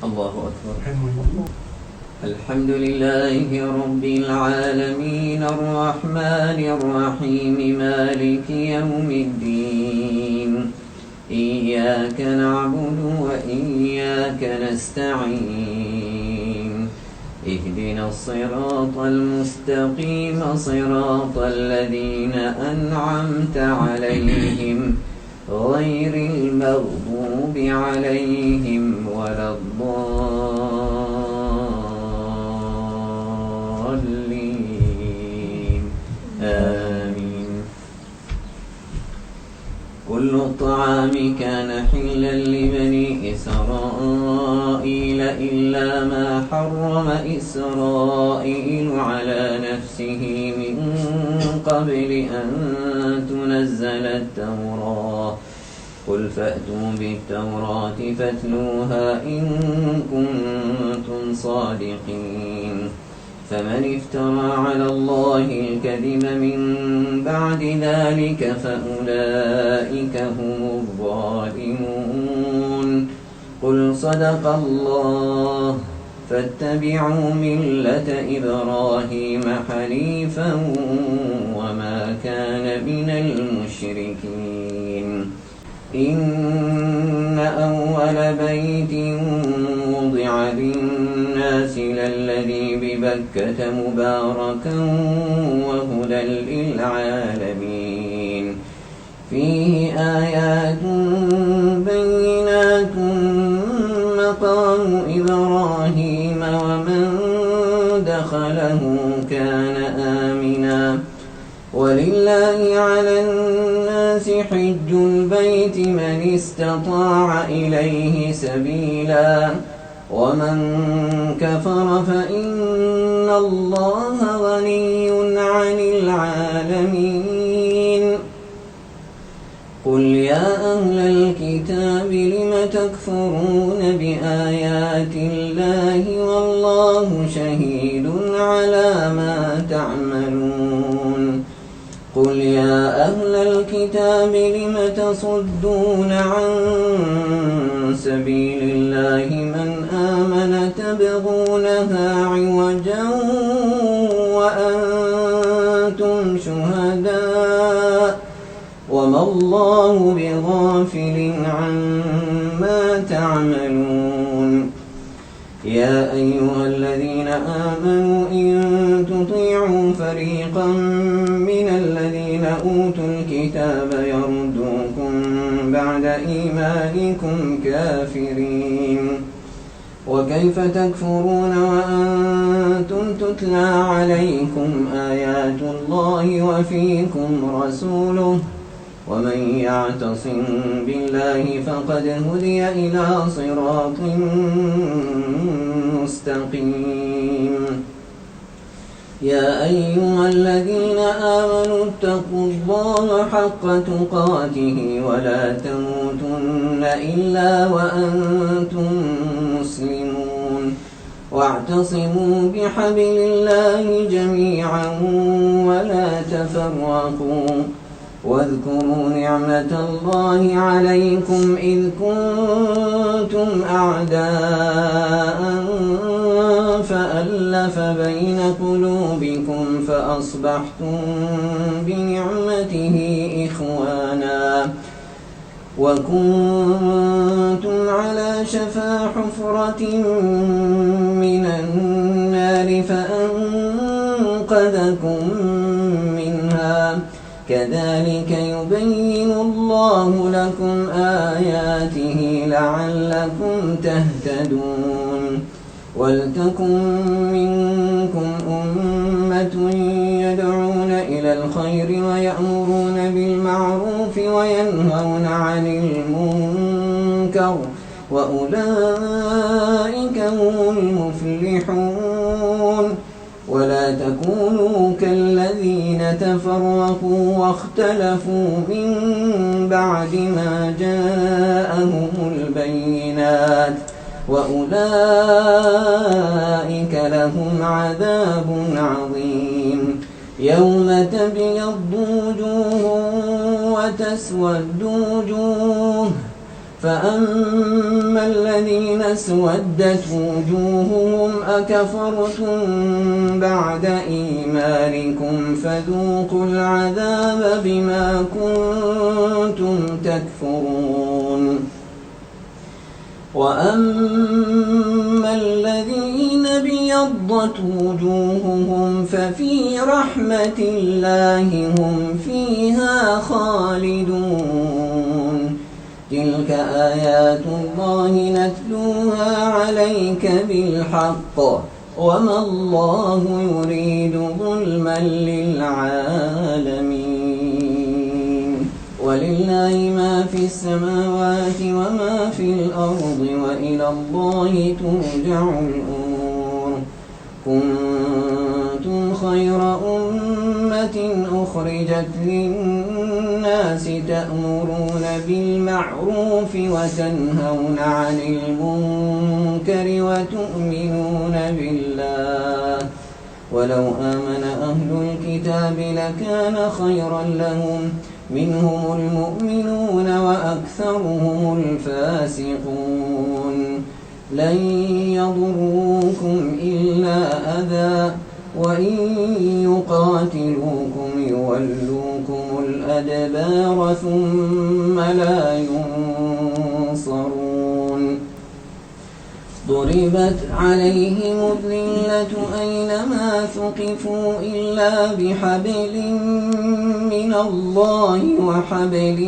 الله أكبر. الحمد لله رب العالمين الرحمن الرحيم مالك يوم الدين إياك نعبد وإياك نستعين اهدنا الصراط المستقيم صراط الذين أنعمت عليهم غير المغضوب عليهم ولا الضالين آمين. كل الطعام كان حلا لبني إسرائيل إلا ما حرم إسرائيل على نفسه من قبل أن تنزل التوراة. قل فأتوا بالتوراة فاتلوها إن كنتم صادقين. فمن افترى على الله الكذب من بعد ذلك فأولئك هم الظالمون. قل صدق الله فاتبعوا ملة إبراهيم حنيفا وما كان من المشركين. إن أول بيت وضع للناس للذي ببكة مباركا وهدى للعالمين فيه آيات بينات مقام إبراهيم ومن دخله كان آمنا ولله على الناس حج البيت من استطاع إليه سبيلا ومن كفر فإن الله غني عن العالمين. قل يا أهل الكتاب لم تكفرون بآيات الله والله شهيد على ما تعملون. قل يا أهل الكتاب لم تصدون عن سبيل الله من آمن تبغونها عوجا وأنتم شهداء وما الله بغافل عما تعملون. يا أيها الذين آمنوا إن تطيعوا فريقا من الذين أوتوا الكتاب يردوكم بعد إيمانكم كافرين. وكيف تكفرون وأنتم تتلى عليكم آيات الله وفيكم رسوله ومن يعتصم بالله فقد هدي إلى صراط مستقيم. يا أيها الذين آمنوا اتقوا الله حق تقاته ولا تموتن إلا وأنتم مسلمون. واعتصموا بحبل الله جميعا ولا تفرقوا. واذكروا نعمة الله عليكم إذ كنتم أعداء فألف بين قلوبكم فأصبحتم بنعمته إخوانا وكنتم على شفا حفرة من النار فأنقذكم منها. كذلك يبين الله لكم آياته لعلكم تهتدون. ولتكن منكم أمة يدعون إلى الخير ويأمرون بالمعروف وينهون عن المنكر وأولئك هم المفلحون. ولا تكونوا كالذين تفرقوا واختلفوا من بعد ما جاءهم البينات وأولئك لهم عذاب عظيم. يوم تبيض وجوه وتسود وجوه فأما الذين اسودت وجوههم أكفرتم بعد إيمانكم فذوقوا العذاب بما كنتم تكفرون وأما الذين ابيضت وجوههم ففي رحمة الله هم فيها خالدون تلك آيات الله نتلوها عليك بالحق وما الله يريد ظلما للعالمين ولله ما في السماوات وما في الأرض وإلى الله ترجع الأمور كنتم خير أمة أخرجت للناس تأمرون بالمعروف وتنهون عن المنكر وتؤمنون بالله ولو آمن أهل الكتاب لكان خيرا لهم منهم المؤمنون وأكثرهم الفاسقون لن يضروكم إلا أذى وإن يقاتلوكم يولوكم الأدبار ثم لا ينصرون ضربت عليهم الذلة أينما ثقفوا إلا بحبل من الله وحبل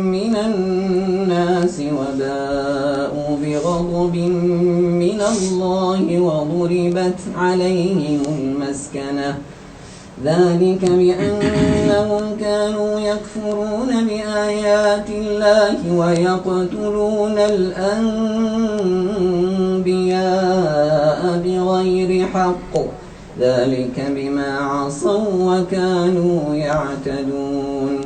من الناس وباءوا بغضب من الله وضربت عليهم المسكنة ذلك بأنهم كانوا يكفرون بآيات الله ويقتلون الأنبياء بغير حق ذلك بما عصوا وكانوا يعتدون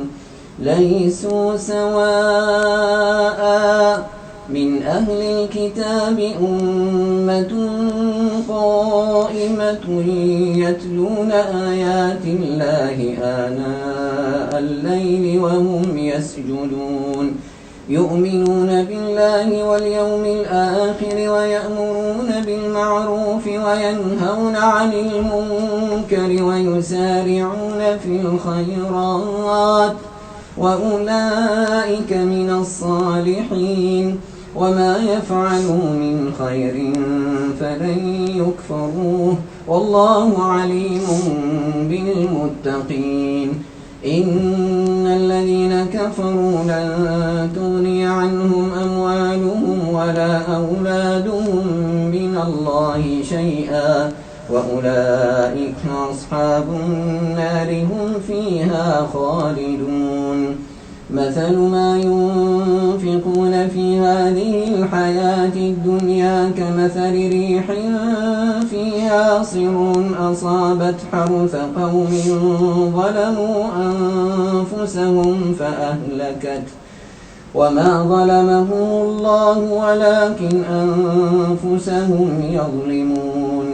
ليسوا سواء من أهل الكتاب أمة قائمة يتلون آيات الله آناء الليل وهم يسجدون يؤمنون بالله واليوم الآخر ويأمرون بالمعروف وينهون عن المنكر ويسارعون في الخيرات وأولئك من الصالحين وما يفعلوا من خير فلن يكفروه والله عليم بالمتقين إن الذين كفروا لن تغني عنهم أموالهم ولا أولادهم من الله شيئا وأولئك أصحاب النار هم فيها خالدون مثل ما ينفقون في هذه الحياة الدنيا كمثل ريح فيها صر أصابت حرث قوم ظلموا أنفسهم فأهلكت وما ظلمهم الله ولكن أنفسهم يظلمون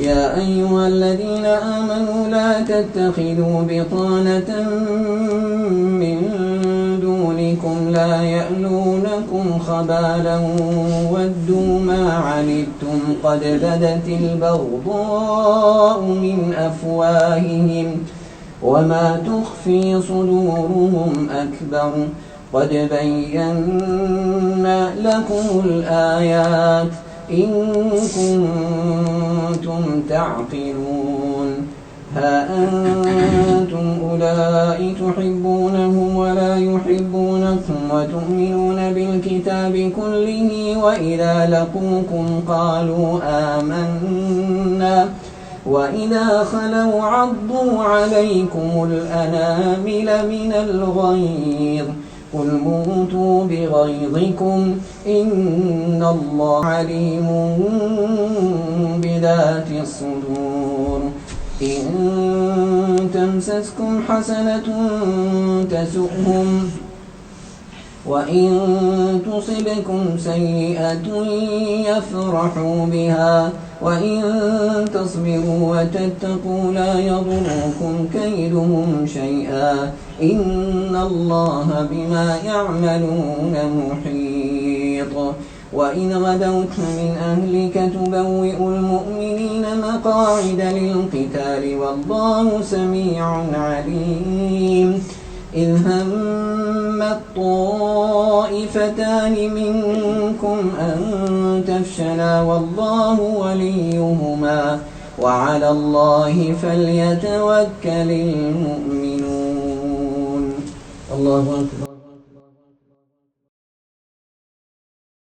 يا أيها الذين آمنوا لا تتخذوا بطانة من دونكم لا يألونكم خبالا ودوا ما عنتم قد بدت البغضاء من أفواههم وما تخفي صدورهم أكبر قد بينا لكم الآيات إن كنتم تعقلون ها أنتم أولئك تحبونهم ولا يحبونكم وتؤمنون بالكتاب كله وإذا لقوكم قالوا آمنا وإذا خلوا عضوا عليكم الأنامل من الغيظ قل موتوا بغيظكم إن الله عليم بذات الصدور إن تمسسكم حسنة تسؤهم وإن تصبكم سيئة يفرحوا بها وإن تصبروا وتتقوا لا يضركم كيدهم شيئا إن الله بما يعملون محيط وإن غدوت من أهلك تبوئ المؤمنين مقاعد للقتال والله سميع عليم إذ هم الطائفتان منكم أن تفشلا والله وليهما وعلى الله فليتوكل المؤمنون الله أكبر.